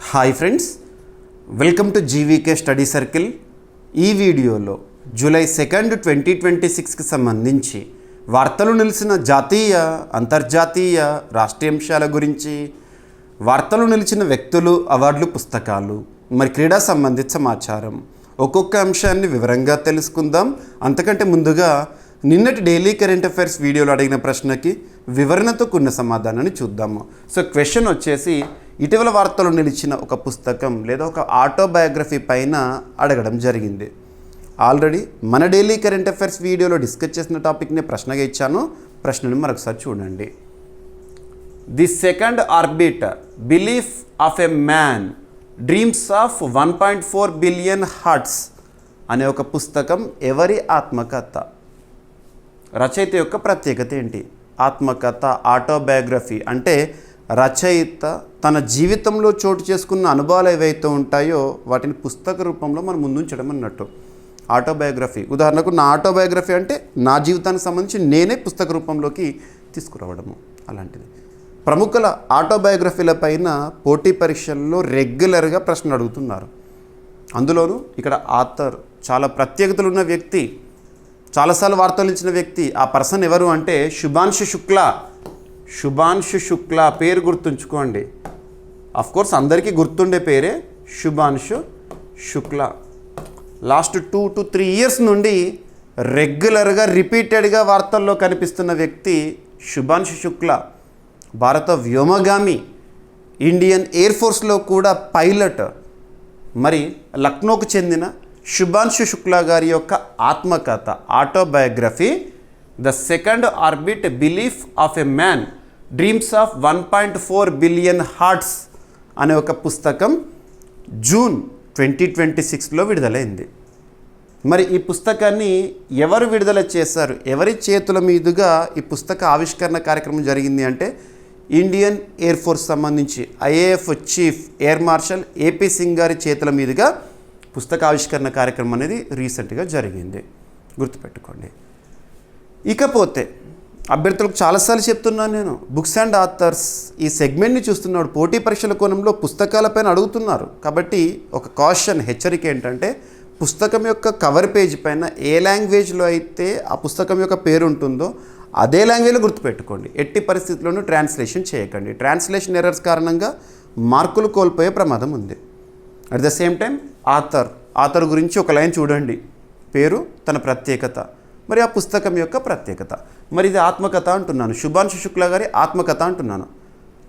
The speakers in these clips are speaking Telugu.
Hi friends, welcome to GVK study circle. ఈ వీడియోలో జూలై 2, 2026కి సంబంధించి వార్తలు నిలిచిన జాతీయ, అంతర్జాతీయ, రాష్ట్రీయాంశాల గురించి, వార్తలు నిలిచిన వ్యక్తులు, అవార్డులు, పుస్తకాలు, మరి క్రీడా సంబంధిత సమాచారం, ఒక్కొక్క అంశాన్ని వివరంగా తెలుసుకుందాం. అంతకంటే ముందుగా నిన్నటి డైలీ కరెంట్ అఫైర్స్ వీడియోలో అడిగిన ప్రశ్నకి వివరణతో కూడిన సమాధానాన్ని చూద్దాము. సో క్వశ్చన్ వచ్చేసి, ఇటీవల వార్తలు నిలిచిన ఒక పుస్తకం లేదా ఒక ఆటోబయోగ్రఫీ పైన అడగడం జరిగింది. ఆల్రెడీ మన డైలీ కరెంట్ అఫైర్స్ వీడియోలో డిస్కస్ చేసిన టాపిక్ని ప్రశ్నగా ఇచ్చాను. ప్రశ్నను మరొకసారి చూడండి. The second orbit, belief of a man, dreams of 1.4 billion hearts అనే ఒక పుస్తకం ఎవరి ఆత్మకథ? రచయిత యొక్క ప్రత్యేకత ఏంటి? ఆత్మకథ, ఆటోబయోగ్రఫీ అంటే రచయిత తన జీవితంలో చోటు చేసుకున్న అనుభవాలు ఏవైతే ఉంటాయో వాటిని పుస్తక రూపంలో మనం ముందుంచడం అన్నట్టు. ఆటోబయోగ్రఫీ, ఉదాహరణకు నా ఆటోబయోగ్రఫీ అంటే నా జీవితానికి సంబంధించి నేనే పుస్తక రూపంలోకి తీసుకురావడము అలాంటిది. ప్రముఖుల ఆటోబయోగ్రఫీల పైన పోటీ పరీక్షల్లో రెగ్యులర్గా ప్రశ్నలు అడుగుతున్నారు. అందులోనూ ఇక్కడ ఆథర్ చాలా ప్రత్యేకతలు ఉన్న వ్యక్తి, చాలాసార్లు వార్తలు ఇచ్చిన వ్యక్తి. ఆ పర్సన్ ఎవరు అంటే శుభాంశు శుక్లా. శుభాంశు శుక్లా పేరు గుర్తుంచుకోండి. కోర్స్ అందరికీ గుర్తుండే పేరే Shubhanshu Shukla. Last 2 to 3 years నుండి రెగ్యులర్గా రిపీటెడ్గా వార్తల్లో కనిపిస్తున్న వ్యక్తి శుభాంశు శుక్లా. భారత వ్యోమగామి, ఇండియన్ ఎయిర్ ఫోర్స్లో కూడా పైలట్. మరి లక్నోకు చెందిన శుభాంశు శుక్లా గారి యొక్క ఆత్మకథ, autobiography the second orbit, belief of a man, dreams of 1.4 billion hearts అనే ఒక పుస్తకం జూన్ 2026లో విడుదలైంది. మరి ఈ పుస్తకాన్ని ఎవరు విడుదల చేశారు, ఎవరి చేతుల మీదుగా ఈ పుస్తక ఆవిష్కరణ కార్యక్రమం జరిగింది అంటే ఇండియన్ ఎయిర్ ఫోర్స్ సంబంధించి IAF chief air marshal AP Singh గారి చేతుల మీదుగా పుస్తక ఆవిష్కరణ కార్యక్రమం అనేది రీసెంట్గా జరిగింది, గుర్తుపెట్టుకోండి. ఇకపోతే అభ్యర్థులకు చాలాసార్లు చెప్తున్నాను నేను, బుక్స్ అండ్ ఆథర్స్ ఈ సెగ్మెంట్ని చూస్తున్నాడు. పోటీ పరీక్షల కోణంలో పుస్తకాలపైన అడుగుతున్నారు కాబట్టి ఒక కాషన్, హెచ్చరిక ఏంటంటే పుస్తకం యొక్క కవర్ పేజ్ పైన ఏ లాంగ్వేజ్లో అయితే ఆ పుస్తకం యొక్క పేరు ఉంటుందో అదే లాంగ్వేజ్లో గుర్తుపెట్టుకోండి. ఎట్టి పరిస్థితుల్లోనూ ట్రాన్స్లేషన్ చేయకండి. ట్రాన్స్లేషన్ ఎర్రర్స్ కారణంగా మార్కులు కోల్పోయే ప్రమాదం ఉంది. At the same time author గురించి ఒక లైన్ చూడండి, పేరు, తన ప్రత్యేకత, మరి ఆ పుస్తకం యొక్క ప్రత్యేకత. మరి ఇది ఆత్మకథ అంటున్నాను, శుభాంశు శుక్లా గారి ఆత్మకథ అంటున్నాను.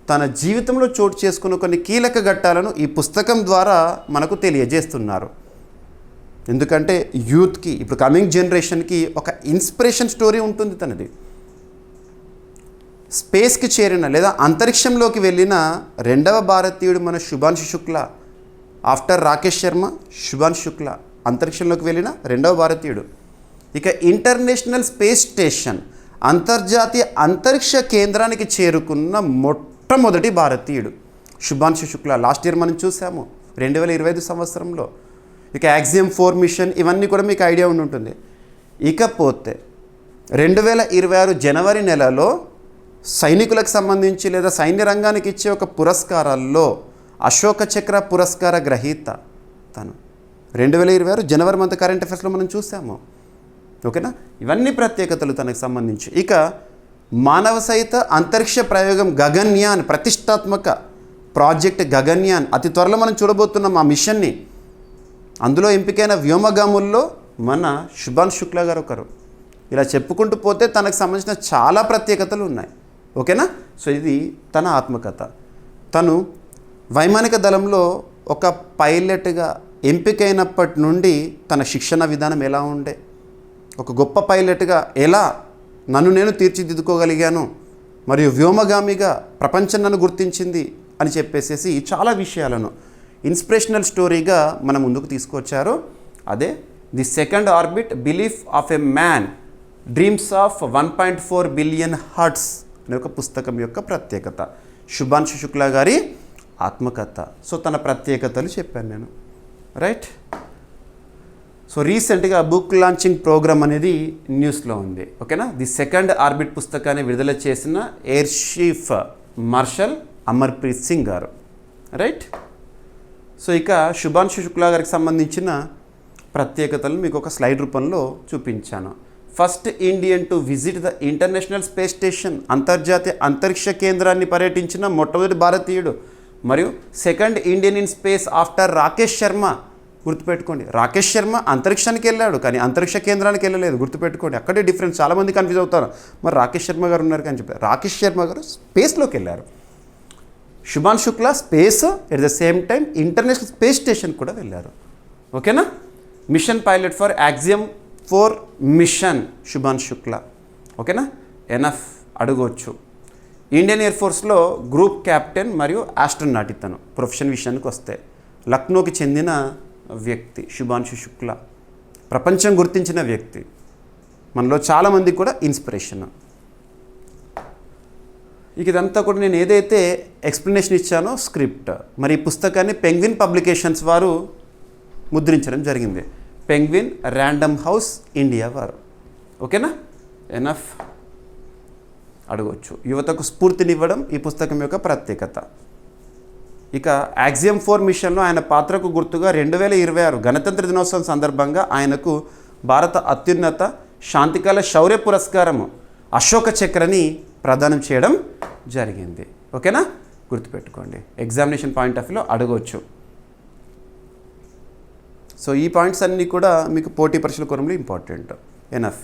తన జీవితంలో చోటు చేసుకున్న కొన్ని కీలక ఘట్టాలను ఈ పుస్తకం ద్వారా మనకు తెలియజేస్తున్నారు. ఎందుకంటే యూత్కి, ఇప్పుడు కమింగ్ జనరేషన్కి ఒక ఇన్స్పిరేషన్ స్టోరీ ఉంటుంది తనది. స్పేస్కి చేరిన లేదా అంతరిక్షంలోకి వెళ్ళిన రెండవ భారతీయుడు మన శుభాంశు శుక్లా. ఆఫ్టర్ రాకేష్ శర్మ, శుభాంశు శుక్లా అంతరిక్షంలోకి వెళ్ళిన రెండవ భారతీయుడు. ఇక ఇంటర్నేషనల్ స్పేస్ స్టేషన్, అంతర్జాతీయ అంతరిక్ష కేంద్రానికి చేరుకున్న మొట్టమొదటి భారతీయుడు శుభాంశు శుక్లా. లాస్ట్ ఇయర్ మనం చూసాము 2025 సంవత్సరంలో. ఇక యాక్సియం 4 మిషన్, ఇవన్నీ కూడా మీకు ఐడియా ఉండి ఉంటుంది. ఇకపోతే 2026 జనవరి నెలలో సైనికులకు సంబంధించి లేదా సైన్య రంగానికి ఇచ్చే ఒక పురస్కారాల్లో అశోక చక్ర పురస్కార గ్రహీత తను. 2026 జనవరి మంత్ కరెంట్ అఫైర్స్లో మనం చూసాము. ఓకేనా, ఇవన్నీ ప్రత్యేకతలు తనకు సంబంధించి. ఇక మానవ సహిత అంతరిక్ష ప్రయోగం గగన్యాన్, ప్రతిష్టాత్మక ప్రాజెక్ట్ గగన్యాన్, అతి త్వరలో మనం చూడబోతున్నాం ఆ మిషన్ని. అందులో ఎంపికైన వ్యోమగాముల్లో మన శుభాంశు శుక్లా గారు ఒకరు. ఇలా చెప్పుకుంటూ పోతే తనకు సంబంధించిన చాలా ప్రత్యేకతలు ఉన్నాయి. ఓకేనా, సో ఇది తన ఆత్మకథ. తను వైమానిక దళంలో ఒక పైలట్గా ఎంపికైనప్పటి నుండి తన శిక్షణ విధానం ఎలా ఉండే, ఒక గొప్ప పైలట్గా ఎలా నన్ను నేను తీర్చిదిద్దుకోగలిగాను, మరియు వ్యోమగామిగా ప్రపంచం నన్ను గుర్తించింది అని చెప్పేసి చాలా విషయాలను ఇన్స్పిరేషనల్ స్టోరీగా మన ముందుకు తీసుకొచ్చారు. అదే the second orbit, belief of a man, dreams of 1.4 billion hearts అనే ఒక పుస్తకం యొక్క ప్రత్యేకత, శుభాంశు శుక్లా గారి ఆత్మకథ. సో తన ప్రత్యేకతలు చెప్పాను నేను, రైట్. సో రీసెంట్గా బుక్ లాంచింగ్ ప్రోగ్రామ్ అనేది న్యూస్లో ఉంది. ఓకేనా, ది సెకండ్ ఆర్బిట్ పుస్తకాన్ని విడుదల చేసిన air chief marshal Amarpreet Singh గారు, రైట్. సో ఇక శుభాంశు శుక్లా గారికి సంబంధించిన ప్రత్యేకతలు మీకు ఒక స్లైడ్ రూపంలో చూపించాను. First Indian to visit the international space station, అంతర్జాతీయ అంతరిక్ష కేంద్రాన్ని పర్యటించిన మొట్టమొదటి భారతీయుడు. మరియు second Indian in space after Rakesh Sharma. గుర్తుపెట్టుకోండి, రాకేష్ శర్మ అంతరిక్షానికి వెళ్ళాడు కానీ అంతరిక్ష కేంద్రానికి వెళ్ళలేదు. గుర్తుపెట్టుకోండి, అక్కడే డిఫరెన్స్. చాలామంది కన్ఫ్యూజ్ అవుతారు, మరి రాకేష్ శర్మ గారు ఉన్నారు కానీ చెప్పారు. రాకేష్ శర్మ గారు స్పేస్లోకి వెళ్ళారు. Shubhanshu Shukla space, at the same time international space station కూడా వెళ్ళారు. ఓకేనా. Mission pilot for Axiom 4 mission Shubhanshu Shukla. ఓకేనా, ఎనఫ్ అడగవచ్చు. ఇండియన్ ఎయిర్ ఫోర్స్లో గ్రూప్ క్యాప్టెన్ మరియు ఆస్ట్రోనాట్. ఇతను ప్రొఫెషన్ విషయానికి వస్తే లక్నోకి చెందిన వ్యక్తి శుభాంశు శుక్లా. ప్రపంచం గుర్తించిన వ్యక్తి, మనలో చాలామందికి కూడా ఇన్స్పిరేషన్. ఇక ఇదంతా కూడా నేను ఏదైతే ఎక్స్ప్లెనేషన్ ఇచ్చానో స్క్రిప్ట్. మరి ఈ పుస్తకాన్ని పెంగ్విన్ పబ్లికేషన్స్ వారు ముద్రించడం జరిగింది. పెంగ్విన్ ర్యాండమ్ హౌస్ ఇండియా వారు. ఓకేనా, ఎనఫ్ అడగవచ్చు. యువతకు స్ఫూర్తినివ్వడం ఈ పుస్తకం యొక్క ప్రత్యేకత. ఇక యాక్సియం 4 మిషన్లో ఆయన పాత్రకు గుర్తుగా 2026 గణతంత్ర దినోత్సవం సందర్భంగా ఆయనకు భారత అత్యున్నత శాంతికాల శౌర్య పురస్కారము అశోక చక్రని ప్రదానం చేయడం జరిగింది. ఓకేనా, గుర్తుపెట్టుకోండి. ఎగ్జామినేషన్ పాయింట్ ఆఫ్ వ్యూలో అడగవచ్చు. సో ఈ పాయింట్స్ అన్నీ కూడా మీకు పోటీ పరీక్షల కోణంలో ఇంపార్టెంట్. ఎనఫ్.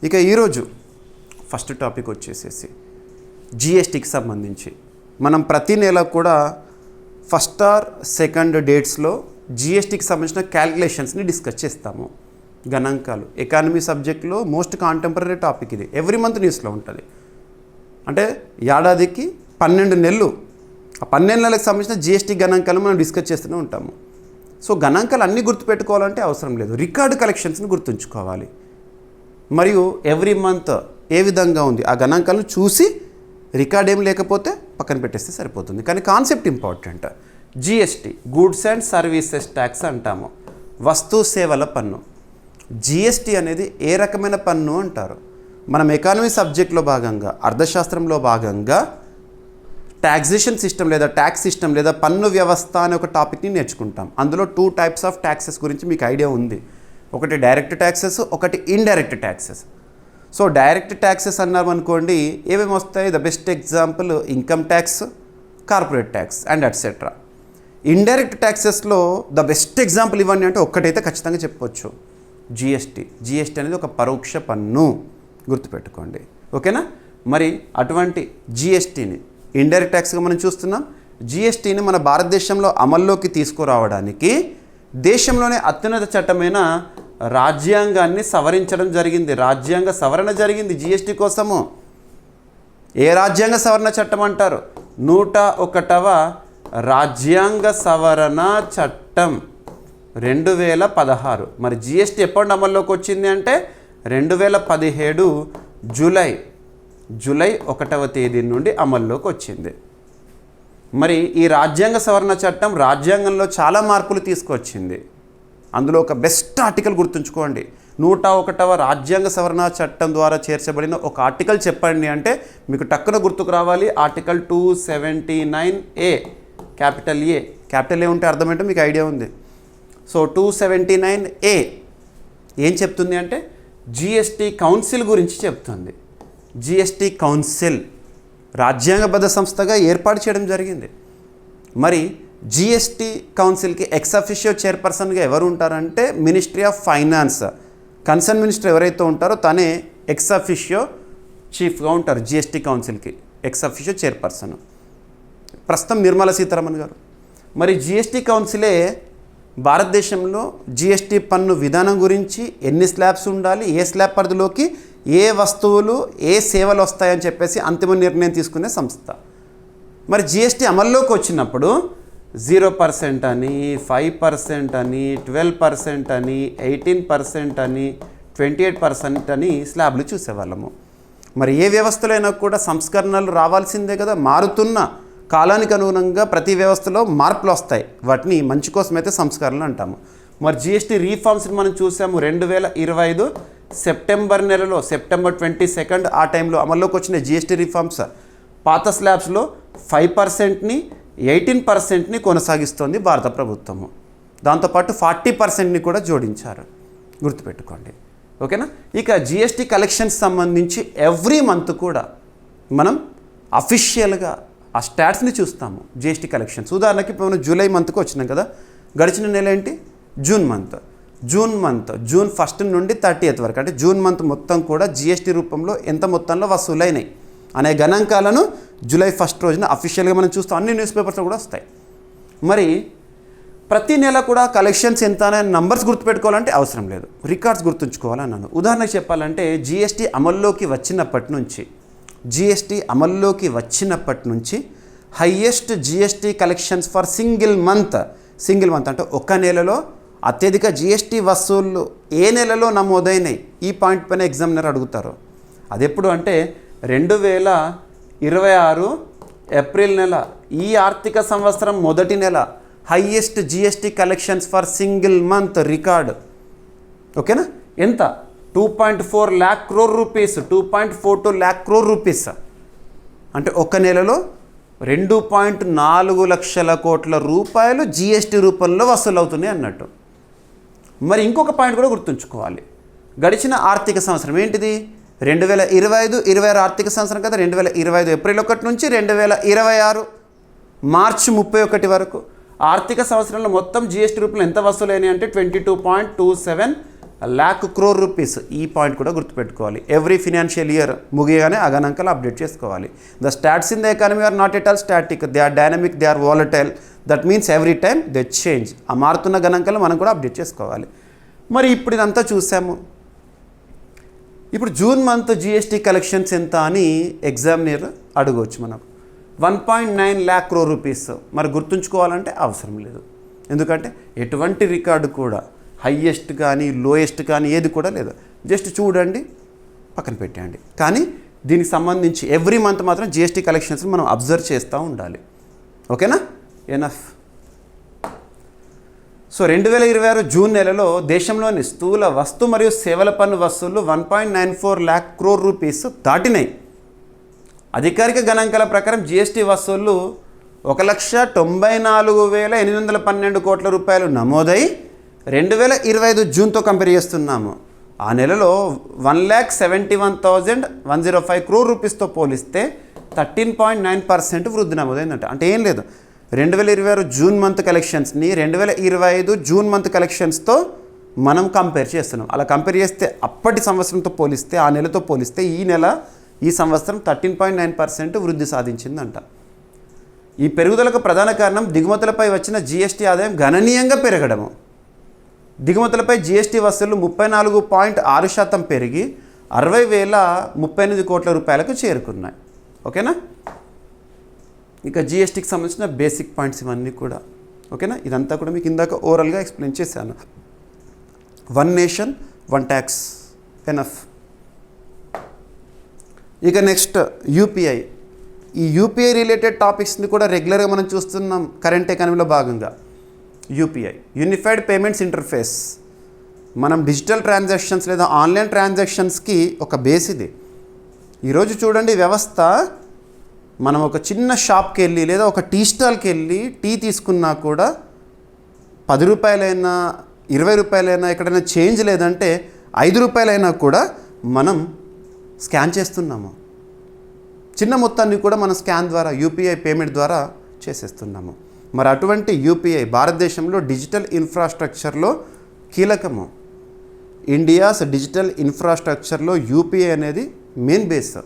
ఇక ఈరోజు ఫస్ట్ టాపిక్ వచ్చేసేసి జిఎస్టీకి సంబంధించి మనం ప్రతి నెల కూడా ఫస్ట్ ఆర్ సెకండ్ డేట్స్లో జిఎస్టీకి సంబంధించిన క్యాల్కులేషన్స్ని డిస్కస్ చేస్తాము. గణాంకాలు ఎకానమీ సబ్జెక్ట్లో మోస్ట్ కాంటెంపరీ టాపిక్ ఇది. ఎవ్రీ మంత్ న్యూస్లో ఉంటుంది. అంటే ఏడాదికి 12 నెలలు, ఆ 12 నెలలకు సంబంధించిన జిఎస్టీ గణాంకాలు మనం డిస్కస్ చేస్తూనే ఉంటాము. సో గణాంకాలు అన్నీ గుర్తుపెట్టుకోవాలంటే అవసరం లేదు, రికార్డు కలెక్షన్స్ని గుర్తుంచుకోవాలి. మరియు ఎవ్రీ మంత్ ఏ విధంగా ఉంది ఆ గణాంకాలను చూసి రికార్డ్ ఏం లేకపోతే పక్కన పెట్టేస్తే సరిపోతుంది. కానీ concept important. GST goods and services tax అంటాము, వస్తు సేవల పన్ను. జిఎస్టీ అనేది ఏ రకమైన పన్ను అంటారు? మనం ఎకానమీ సబ్జెక్ట్లో భాగంగా, అర్థశాస్త్రంలో భాగంగా ట్యాక్సేషన్ సిస్టమ్ లేదా ట్యాక్స్ సిస్టమ్ లేదా పన్ను వ్యవస్థ అనే ఒక టాపిక్ని నేర్చుకుంటాం. అందులో 2 టైప్స్ ఆఫ్ ట్యాక్సెస్ గురించి మీకు ఐడియా ఉంది. ఒకటి డైరెక్ట్ ట్యాక్సెస్, ఒకటి indirect taxes. So direct taxes అన్నారు అనుకోండి, ఏమేమి వస్తాయి? The best example income tax, corporate tax and etcetera. Indirect ట్యాక్సెస్లో ద బెస్ట్ ఎగ్జాంపుల్ ఇవన్నీ అంటే ఒక్కటైతే ఖచ్చితంగా చెప్పవచ్చు, జిఎస్టీ. జిఎస్టీ అనేది ఒక పరోక్ష పన్ను, గుర్తుపెట్టుకోండి. ఓకేనా. మరి అటువంటి జిఎస్టీని ఇండైరెక్ట్ ట్యాక్స్గా మనం చూస్తున్నాం. జిఎస్టీని మన భారతదేశంలో అమల్లోకి తీసుకురావడానికి దేశంలోనే అత్యున్నత చట్టమైన రాజ్యాంగాన్ని సవరించడం జరిగింది. రాజ్యాంగ సవరణ జరిగింది జిఎస్టీ కోసము. ఏ రాజ్యాంగ సవరణ చట్టం అంటారు? 101వ రాజ్యాంగ సవరణ చట్టం 2016. మరి జిఎస్టీ ఎప్పుడు అమల్లోకి వచ్చింది అంటే 2017 జూలై 1వ తేదీ నుండి అమల్లోకి వచ్చింది. మరి ఈ రాజ్యాంగ సవరణ చట్టం రాజ్యాంగంలో చాలా మార్పులు తీసుకొచ్చింది. అందులో ఒక బెస్ట్ ఆర్టికల్ గుర్తుంచుకోండి. 101వ రాజ్యాంగ సవరణ చట్టం ద్వారా చేర్చబడిన ఒక ఆర్టికల్ చెప్పండి అంటే మీకు టక్కున గుర్తుకు రావాలి. ఆర్టికల్ 279A, క్యాపిటల్ ఏ. క్యాపిటల్ ఏ ఉంటే అర్థం ఏంటో మీకు ఐడియా ఉంది. సో 279A ఏం చెప్తుంది అంటే జిఎస్టీ కౌన్సిల్ గురించి చెప్తుంది. జిఎస్టీ కౌన్సిల్ రాజ్యాంగబద్ధ సంస్థగా ఏర్పాటు చేయడం జరిగింది. మరి జిఎస్టీ కౌన్సిల్కి ఎక్స్ అఫిషియో చైర్పర్సన్గా ఎవరు ఉంటారంటే ministry of finance. Concern minister ఎవరైతే ఉంటారో తనే ఎక్స్ అఫిషియో చీఫ్గా ఉంటారు. జిఎస్టీ కౌన్సిల్కి ఎక్స్ అఫిషియో చైర్పర్సన్ ప్రస్తుతం నిర్మలా సీతారామన్ గారు. మరి జిఎస్టీ కౌన్సిలే భారతదేశంలో జిఎస్టీ పన్ను విధానం గురించి ఎన్ని స్లాబ్స్ ఉండాలి, ఏ స్లాబ్ పరిధిలోకి ఏ వస్తువులు ఏ సేవలు వస్తాయని చెప్పేసి అంతిమ నిర్ణయం తీసుకునే సంస్థ. మరి జిఎస్టీ అమల్లోకి వచ్చినప్పుడు 0% అని, 5% అని, 12% అని, 18% అని, 28% అని స్లాబ్లు చూసేవాళ్ళము. మరి ఏ వ్యవస్థలో అయినా కూడా సంస్కరణలు రావాల్సిందే కదా. మారుతున్న కాలానికి అనుగుణంగా ప్రతి వ్యవస్థలో మార్పులు వస్తాయి. వాటిని మంచి కోసమైతే సంస్కరణలు అంటాము. మరి జిఎస్టీ రీఫార్మ్స్ని మనం చూసాము 2025 సెప్టెంబర్ నెలలో, సెప్టెంబర్ 22 ఆ టైంలో అమల్లోకి వచ్చిన జిఎస్టీ రిఫార్మ్స్. పాత స్లాబ్స్లో 5%ని 18%ని కొనసాగిస్తోంది భారత ప్రభుత్వము. దాంతోపాటు 40%ని కూడా జోడించారు, గుర్తుపెట్టుకోండి. ఓకేనా. ఇక జిఎస్టీ కలెక్షన్స్ సంబంధించి ఎవ్రీ మంత్ కూడా మనం అఫీషియల్గా ఆ స్టాట్స్ని చూస్తాము. జిఎస్టీ కలెక్షన్స్ ఉదాహరణకి ఇప్పుడు మనం జూలై మంత్కి వచ్చినాం కదా, గడిచిన నెల ఏంటి? June month. జూన్ 1 నుండి 30th వరకు, అంటే జూన్ మంత్ మొత్తం కూడా జిఎస్టీ రూపంలో ఎంత మొత్తంలో వసూలైనాయి అనే గణాంకాలను జూలై 1 రోజున అఫీషియల్గా మనం చూస్తాం. అన్ని న్యూస్ పేపర్స్లో కూడా వస్తాయి. మరి ప్రతి నెల కూడా కలెక్షన్స్ ఎంత అనే నంబర్స్ గుర్తుపెట్టుకోవాలంటే అవసరం లేదు, రికార్డ్స్ గుర్తుంచుకోవాలన్నాను. ఉదాహరణకు చెప్పాలంటే జిఎస్టీ అమల్లోకి వచ్చినప్పటి నుంచి highest GST collections for single month అంటే ఒక నెలలో అత్యధిక జిఎస్టీ వసూళ్లు ఏ నెలలో నమోదైనాయి, ఈ పాయింట్ పైన ఎగ్జామినర్ అడుగుతారు. అది ఎప్పుడు అంటే 2026 ఏప్రిల్ నెల, ఈ ఆర్థిక సంవత్సరం మొదటి నెల highest GST collections for single month record. ఓకేనా. ఎంత? 2.4 lakh crore rupees, 2.42 lakh crore rupees. అంటే ఒక నెలలో 2.4 లక్షల కోట్ల రూపాయలు జిఎస్టీ రూపంలో వసూలు అవుతున్నాయి అన్నట్టు. మరి ఇంకొక పాయింట్ కూడా గుర్తుంచుకోవాలి. గడిచిన ఆర్థిక సంవత్సరం ఏంటిది? 2025-26 ఆర్థిక సంవత్సరం కదా. 2025 ఏప్రిల్ 1 నుంచి 2026 మార్చి 31 వరకు ఆర్థిక సంవత్సరంలో మొత్తం జిఎస్టీ రూపంలో ఎంత వసూలైనాయి అంటే 22.27 lakh crore రూపీస్. ఈ పాయింట్ కూడా గుర్తుపెట్టుకోవాలి. ఎవ్రీ ఫినాన్షియల్ ఇయర్ ముగియగానే ఆ గణాంకాలు అప్డేట్ చేసుకోవాలి. The stats in the economy are not at all static, they are dynamic, they are volatile. That means every time they change. ఆ మారుతున్న గణాంకాలు మనం కూడా అప్డేట్ చేసుకోవాలి. మరి ఇప్పుడు ఇదంతా చూసాము. ఇప్పుడు జూన్ మంత్ జిఎస్టీ కలెక్షన్స్ ఎంత అని ఎగ్జామినర్ అడగవచ్చు మనకు. 1.9 lakh crore రూపీస్. మరి గుర్తుంచుకోవాలంటే అవసరం లేదు, ఎందుకంటే ఎటువంటి రికార్డు కూడా హయ్యెస్ట్ కానీ లోయెస్ట్ కానీ ఏది కూడా లేదు. జస్ట్ చూడండి, పక్కన పెట్టండి. కానీ దీనికి సంబంధించి ఎవ్రీ మంత్ మాత్రం జిఎస్టీ కలెక్షన్స్ మనం అబ్జర్వ్ చేస్తూ ఉండాలి. ఓకేనా. ఎనఫ్. సో 2026 జూన్ నెలలో దేశంలోని స్థూల వస్తు మరియు సేవల పన్ను వసూళ్లు 1.94 lakh crore రూపీస్ దాటినాయి. అధికారిక గణాంకాల ప్రకారం జిఎస్టీ వసూళ్లు 1,94,812 కోట్ల రూపాయలు నమోదై 2025 జూన్తో కంపేర్ చేస్తున్నాము. ఆ నెలలో 1,71,105 crore రూపీస్తో పోలిస్తే 13.9% వృద్ధి నమోదైందంట. అంటే ఏం లేదు, 2026 జూన్ మంత్ కలెక్షన్స్ని 2025 జూన్ మంత్ కలెక్షన్స్తో మనం కంపేర్ చేస్తున్నాం. అలా కంపేర్ చేస్తే అప్పటి సంవత్సరంతో పోలిస్తే, ఆ నెలతో పోలిస్తే ఈ సంవత్సరం 13.9% వృద్ధి సాధించిందంట. ఈ పెరుగుదలకు ప్రధాన కారణం దిగుమతులపై వచ్చిన జిఎస్టీ ఆదాయం గణనీయంగా పెరగడము. దిగుమతులపై జిఎస్టీ వసూళ్లు 34.6% పెరిగి 60,038 కోట్ల రూపాయలకు చేరుకున్నాయి. ఓకేనా. ఇక జిఎస్టీకి సంబంధించిన బేసిక్ పాయింట్స్ ఇవన్నీ కూడా. ఓకేనా. ఇదంతా కూడా మీకు ఇందాక ఓవరాల్గా ఎక్స్ప్లెయిన్ చేశాను. One nation one tax, enough. ఇక నెక్స్ట్ యూపీఐ. ఈ యూపీఐ రిలేటెడ్ టాపిక్స్ని కూడా రెగ్యులర్గా మనం చూస్తున్నాం కరెంట్ ఎకానమీలో భాగంగా. UPI unified payments interface. మనం డిజిటల్ ట్రాన్సాక్షన్స్ లేదా ఆన్లైన్ ట్రాన్సాక్షన్స్కి ఒక బేస్ ఇది. ఈరోజు చూడండి వ్యవస్థ, మనం ఒక చిన్న షాప్కి వెళ్ళి లేదా ఒక టీ స్టాల్కి వెళ్ళి టీ తీసుకున్నా కూడా 10 రూపాయలైనా 20 రూపాయలైనా ఎక్కడైనా చేంజ్ లేదంటే 5 రూపాయలైనా కూడా మనం స్కాన్ చేస్తున్నాము. చిన్న మొత్తాన్ని కూడా మనం స్కాన్ ద్వారా యూపీఐ పేమెంట్ ద్వారా చేసేస్తున్నాము. మరి అటువంటి యూపీఐ భారతదేశంలో డిజిటల్ ఇన్ఫ్రాస్ట్రక్చర్లో కీలకము. ఇండియాస్ డిజిటల్ ఇన్ఫ్రాస్ట్రక్చర్లో యూపీఐ అనేది మెయిన్ బేస్.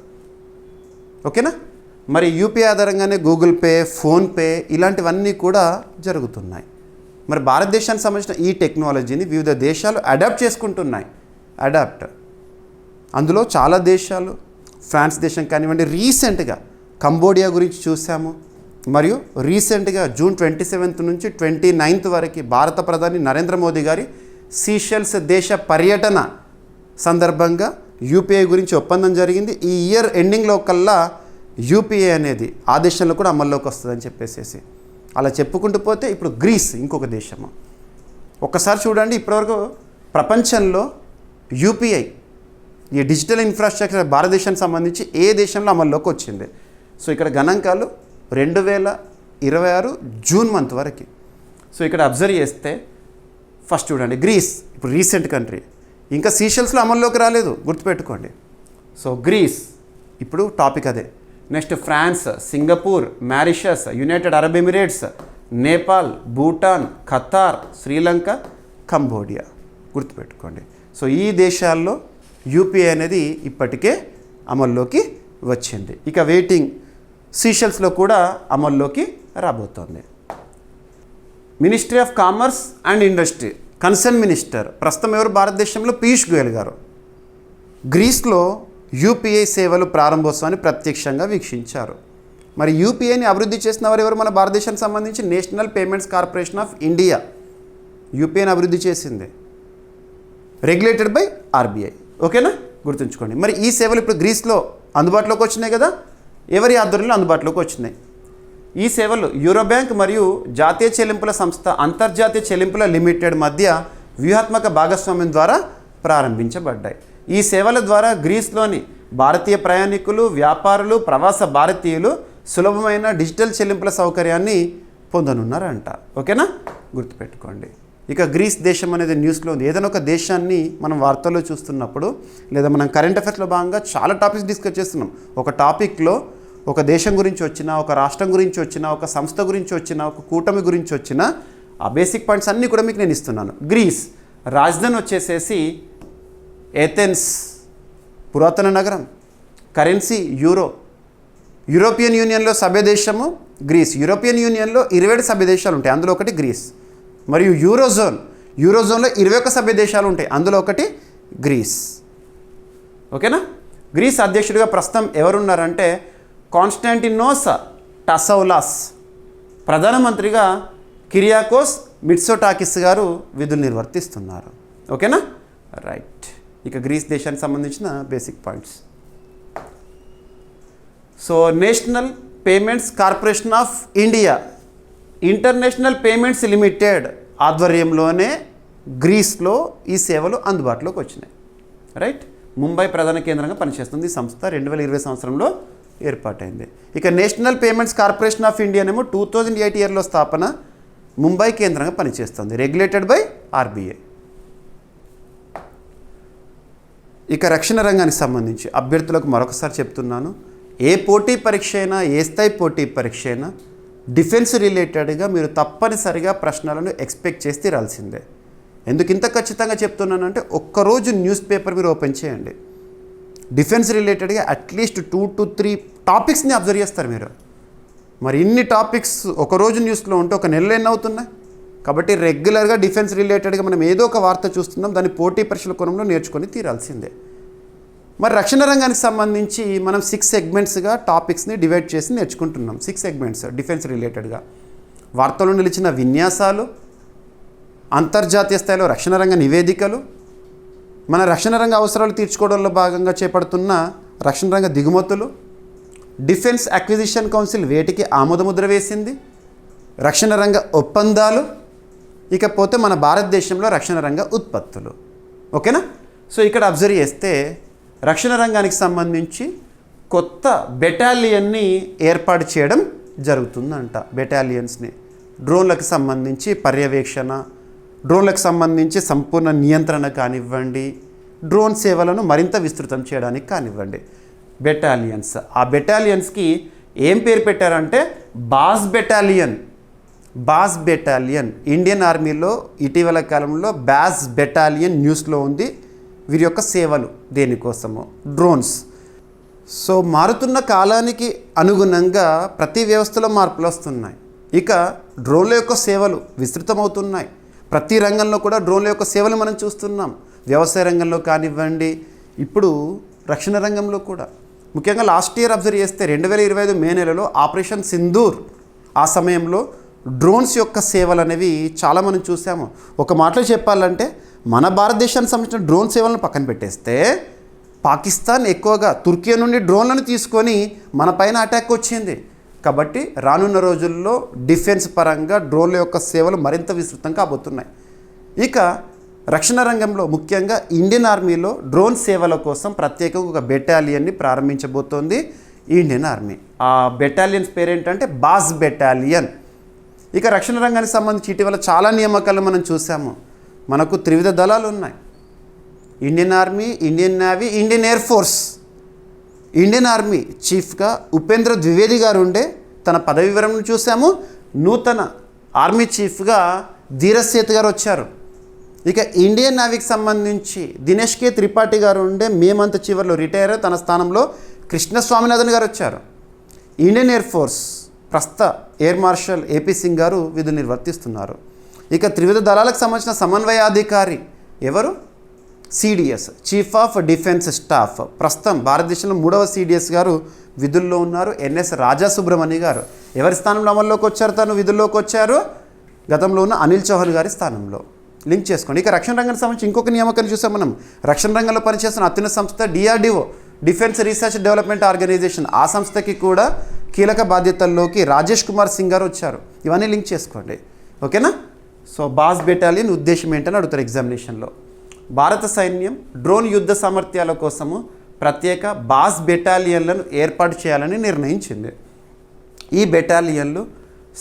ఓకేనా. మరి యూపీఐ ఆధారంగానే గూగుల్ పే, ఫోన్పే ఇలాంటివన్నీ కూడా జరుగుతున్నాయి. మరి భారతదేశానికి సంబంధించిన ఈ టెక్నాలజీని వివిధ దేశాలు అడాప్ట్ చేసుకుంటున్నాయి. అందులో చాలా దేశాలు, ఫ్రాన్స్ దేశం కానివ్వండి, రీసెంట్గా కంబోడియా గురించి చూసాము. మరియు రీసెంట్గా జూన్ 27 నుంచి 29 వరకు భారత ప్రధాని నరేంద్ర మోదీ గారి సీషెల్స్ దేశ పర్యటన సందర్భంగా యూపీఐ గురించి ఒప్పందం జరిగింది. ఈ ఇయర్ ఎండింగ్లో కల్లా యూపీఐ అనేది ఆ దేశంలో కూడా అమల్లోకి వస్తుందని చెప్పేసి అలా చెప్పుకుంటూ పోతే ఇప్పుడు గ్రీస్ ఇంకొక దేశము. ఒక్కసారి చూడండి, ఇప్పటివరకు ప్రపంచంలో యూపీఐ ఈ డిజిటల్ ఇన్ఫ్రాస్ట్రక్చర్ భారతదేశానికి సంబంధించి ఏ దేశంలో అమల్లోకి వచ్చింది. సో ఇక్కడ గణాంకాలు 2026 జూన్ మంత్ వరకు. సో ఇక్కడ అబ్జర్వ్ చేస్తే ఫస్ట్ చూడండి గ్రీస్, ఇప్పుడు రీసెంట్ కంట్రీ, ఇంకా సీషెల్స్లో అమల్లోకి రాలేదు, గుర్తుపెట్టుకోండి. సో గ్రీస్ ఇప్పుడు టాపిక్ అదే. Next France, Singapore, Mauritius, United Arab Emirates, Nepal, Bhutan, Qatar, Sri Lanka, Cambodia, గుర్తుపెట్టుకోండి. సో ఈ దేశాల్లో యూపీఐ అనేది ఇప్పటికే అమల్లోకి వచ్చింది. ఇక వెయిటింగ్ సీషెల్స్లో కూడా అమల్లోకి రాబోతోంది. Ministry of commerce and industry concern minister ప్రస్తుతం ఎవరు? భారతదేశంలో పీయూష్ గోయల్ గారు గ్రీస్లో యూపీఐ సేవలు ప్రారంభోత్సవాన్ని ప్రత్యక్షంగా వీక్షించారు. మరి యూపీఐని అభివృద్ధి చేసిన వారు ఎవరు? మన భారతదేశానికి సంబంధించి National Payments Corporation of India యూపీఐని అభివృద్ధి చేసింది, రెగ్యులేటెడ్ బై ఆర్బీఐ. ఓకేనా, గుర్తుంచుకోండి. మరి ఈ సేవలు ఇప్పుడు గ్రీస్లో అందుబాటులోకి వచ్చినాయి కదా, ఎవరి ఆధ్వర్యంలో అందుబాటులోకి వచ్చినాయి? ఈ సేవలు యూరో బ్యాంక్ మరియు జాతీయ చెల్లింపుల సంస్థ అంతర్జాతీయ చెల్లింపుల లిమిటెడ్ మధ్య వ్యూహాత్మక భాగస్వామ్యం ద్వారా ప్రారంభించబడ్డాయి. ఈ సేవల ద్వారా గ్రీస్లోని భారతీయ ప్రయాణికులు, వ్యాపారులు, ప్రవాస భారతీయులు సులభమైన డిజిటల్ చెల్లింపుల సౌకర్యాన్ని పొందనున్నారంట. ఓకేనా, గుర్తుపెట్టుకోండి. ఇక గ్రీస్ దేశం అనేది న్యూస్లో ఉంది. ఏదైనా ఒక దేశాన్ని మనం వార్తల్లో చూస్తున్నప్పుడు లేదా మనం కరెంట్ అఫైర్స్లో భాగంగా చాలా టాపిక్స్ డిస్కస్ చేస్తున్నాం. ఒక టాపిక్లో ఒక దేశం గురించి వచ్చినా, ఒక రాష్ట్రం గురించి వచ్చినా, ఒక సంస్థ గురించి వచ్చినా, ఒక కూటమి గురించి వచ్చినా ఆ బేసిక్ పాయింట్స్ అన్నీ కూడా మీకు నేను ఇస్తున్నాను. గ్రీస్ రాజధాని వచ్చేసేసి ఏథెన్స్, పురాతన నగరం, కరెన్సీ యూరో, యూరోపియన్ యూనియన్లో సభ్య దేశము గ్రీస్. యూరోపియన్ యూనియన్లో 27 సభ్య దేశాలు ఉంటాయి, అందులో ఒకటి గ్రీస్. మరియు యూరోజోన్లో 21 సభ్య దేశాలు ఉంటాయి, అందులో ఒకటి గ్రీస్. ఓకేనా. గ్రీస్ అధ్యక్షుడిగా ప్రస్తుతం ఎవరున్నారంటే కాన్స్టాంటినోస్ టసౌలాస్, ప్రధానమంత్రిగా కిరియాకోస్ మిట్సోటాకిస్ గారు విధులు నిర్వర్తిస్తున్నారు. ఓకేనా, రైట్. ఇక గ్రీస్ దేశానికి సంబంధించిన basic points. So National Payments Corporation of India, International Payments Limited ఆధ్వర్యంలోనే గ్రీస్లో ఈ సేవలు అందుబాటులోకి వచ్చినాయి. రైట్. ముంబై ప్రధాన కేంద్రంగా పనిచేస్తుంది ఈ సంస్థ. 2020 సంవత్సరంలో ఏర్పాటైంది. ఇక నేషనల్ పేమెంట్స్ కార్పొరేషన్ ఆఫ్ ఇండియానేమో 2008 ఇయర్లో స్థాపన, ముంబై కేంద్రంగా పనిచేస్తుంది, రెగ్యులేటెడ్ బై ఆర్బీఐ. ఇక రక్షణ రంగానికి సంబంధించి అభ్యర్థులకు మరొకసారి చెప్తున్నాను, ఏ పోటీ పరీక్ష అయినా, ఏ స్థాయి పోటీ పరీక్ష అయినా డిఫెన్స్ రిలేటెడ్గా మీరు తప్పనిసరిగా ప్రశ్నలను ఎక్స్పెక్ట్ చేసి తీరాల్సిందే. ఎందుకు ఇంత ఖచ్చితంగా చెప్తున్నానంటే ఒక్కరోజు న్యూస్ పేపర్ మీరు ఓపెన్ చేయండి, డిఫెన్స్ రిలేటెడ్గా అట్లీస్ట్ 2 to 3 టాపిక్స్ని అబ్జర్వ్ చేస్తారు మీరు. మరి ఇన్ని టాపిక్స్ ఒకరోజు న్యూస్లో ఉంటే ఒక నెలలో ఎన్ని అవుతున్నాయి? కాబట్టి రెగ్యులర్గా డిఫెన్స్ రిలేటెడ్గా మనం ఏదో ఒక వార్త చూస్తున్నాం, దాన్ని పోటీ పరీక్షల కోణంలో నేర్చుకొని తీరాల్సిందే. మరి రక్షణ రంగానికి సంబంధించి మనం 6 సెగ్మెంట్స్గా టాపిక్స్ని డివైడ్ చేసి నేర్చుకుంటున్నాం. 6 సెగ్మెంట్స్ డిఫెన్స్ రిలేటెడ్గా: వార్తలు నిలిచిన విన్యాసాలు, అంతర్జాతీయ స్థాయిలో రక్షణ రంగ నివేదికలు, మన రక్షణ రంగ అవసరాలు తీర్చుకోవడంలో భాగంగా చేపడుతున్న రక్షణ రంగ దిగుమతులు, డిఫెన్స్ అక్విజిషన్ కౌన్సిల్ వేటికి ఆమోదముద్ర వేసింది, రక్షణ రంగ ఒప్పందాలు, ఇకపోతే మన భారతదేశంలో రక్షణ రంగ ఉత్పత్తులు. ఓకేనా. సో ఇక్కడ అబ్జర్వ్ చేస్తే రక్షణ రంగానికి సంబంధించి కొత్త బెటాలియన్ని ఏర్పాటు చేయడం జరుగుతుందంట. బెటాలియన్స్ని డ్రోన్లకు సంబంధించి పర్యవేక్షణ, డ్రోన్లకు సంబంధించి సంపూర్ణ నియంత్రణ కానివ్వండి, డ్రోన్ సేవలను మరింత విస్తృతం చేయడానికి కానివ్వండి, బెటాలియన్స్. ఆ బెటాలియన్స్కి ఏం పేరు పెట్టారంటే boss battalion. Boss battalion Indian ఆర్మీలో ఇటీవల కాలంలో బాస్ బెటాలియన్ న్యూస్లో ఉంది. వీరి యొక్క సేవలు దేనికోసమో డ్రోన్స్. సో మారుతున్న కాలానికి అనుగుణంగా ప్రతి వ్యవస్థలో మార్పులు వస్తున్నాయి. ఇక డ్రోన్ల యొక్క సేవలు విస్తృతమవుతున్నాయి. ప్రతి రంగంలో కూడా డ్రోన్ల యొక్క సేవలు మనం చూస్తున్నాం. వ్యవసాయ రంగంలో కానివ్వండి, ఇప్పుడు రక్షణ రంగంలో కూడా. ముఖ్యంగా లాస్ట్ ఇయర్ అబ్జర్వ్ చేస్తే 2025 మే నెలలో ఆపరేషన్ సింధూర్, ఆ సమయంలో డ్రోన్స్ యొక్క సేవలు అనేవి చాలా మనం చూసాము. ఒక మాటలో చెప్పాలంటే మన భారతదేశానికి సంబంధించిన డ్రోన్ సేవలను పక్కన పెట్టేస్తే పాకిస్తాన్ ఎక్కువగా తుర్కీ నుండి డ్రోన్లను తీసుకొని మన పైన అటాక్ వచ్చింది. కాబట్టి రానున్న రోజుల్లో డిఫెన్స్ పరంగా డ్రోన్ల యొక్క సేవలు మరింత విస్తృతం కాబోతున్నాయి. ఇక రక్షణ రంగంలో ముఖ్యంగా ఇండియన్ ఆర్మీలో డ్రోన్ సేవల కోసం ప్రత్యేకంగా ఒక బెటాలియన్ని ప్రారంభించబోతోంది ఇండియన్ ఆర్మీ. ఆ బెటాలియన్స్ పేరేంటంటే బాస్ బెటాలియన్. ఇక రక్షణ రంగానికి సంబంధించి ఇటీవల చాలా నియామకాలు మనం చూసాము. మనకు త్రివిధ దళాలు ఉన్నాయి. Indian army, Indian navy, Indian air force. Indian army చీఫ్గా ఉపేంద్ర ద్వివేది గారు ఉండే తన పదవి వివరణ చూసాము. నూతన ఆర్మీ చీఫ్గా ధీరజ్ సేత్ గారు వచ్చారు. ఇక ఇండియన్ నేవీకి సంబంధించి దినేష్ కే త్రిపాఠి గారు ఉండే మే మంత్ చివరిలో రిటైర్. తన స్థానంలో కృష్ణ స్వామినాథన్ గారు వచ్చారు. ఇండియన్ ఎయిర్ ఫోర్స్ ప్రస్తుత ఎయిర్ మార్షల్ ఏపీ సింగ్ గారు విధులు నిర్వర్తిస్తున్నారు. ఇక త్రివిధ దళాలకు సంబంధించిన సమన్వయాధికారి ఎవరు? CDS, chief of defence staff. ప్రస్తుతం భారతదేశంలో 3వ సిడిఎస్ గారు విధుల్లో ఉన్నారు. ఎన్ఎస్ రాజా సుబ్రహ్మణ్య గారు ఎవరి స్థానంలో అమల్లోకి వచ్చారు? తను విధుల్లోకి వచ్చారు గతంలో ఉన్న అనిల్ చౌహాన్ గారి స్థానంలో. లింక్ చేసుకోండి. ఇక రక్షణ రంగానికి సంబంధించి ఇంకొక నియామకాన్ని చూసాం మనం. రక్షణ రంగంలో పనిచేస్తున్న అత్యున్నత సంస్థ DRDO, defence research development organisation. ఆ సంస్థకి కూడా కీలక బాధ్యతల్లోకి రాజేష్ కుమార్ సింగ్ గారు వచ్చారు. ఇవన్నీ లింక్ చేసుకోండి. ఓకేనా? సో బాస్ బెటాలియన్ ఉద్దేశం ఏంటని అడుగుతారు ఎగ్జామినేషన్లో. భారత సైన్యం డ్రోన్ యుద్ధ సామర్థ్యాల కోసము ప్రత్యేక బాస్ బెటాలియన్లను ఏర్పాటు చేయాలని నిర్ణయించింది. ఈ బెటాలియన్లు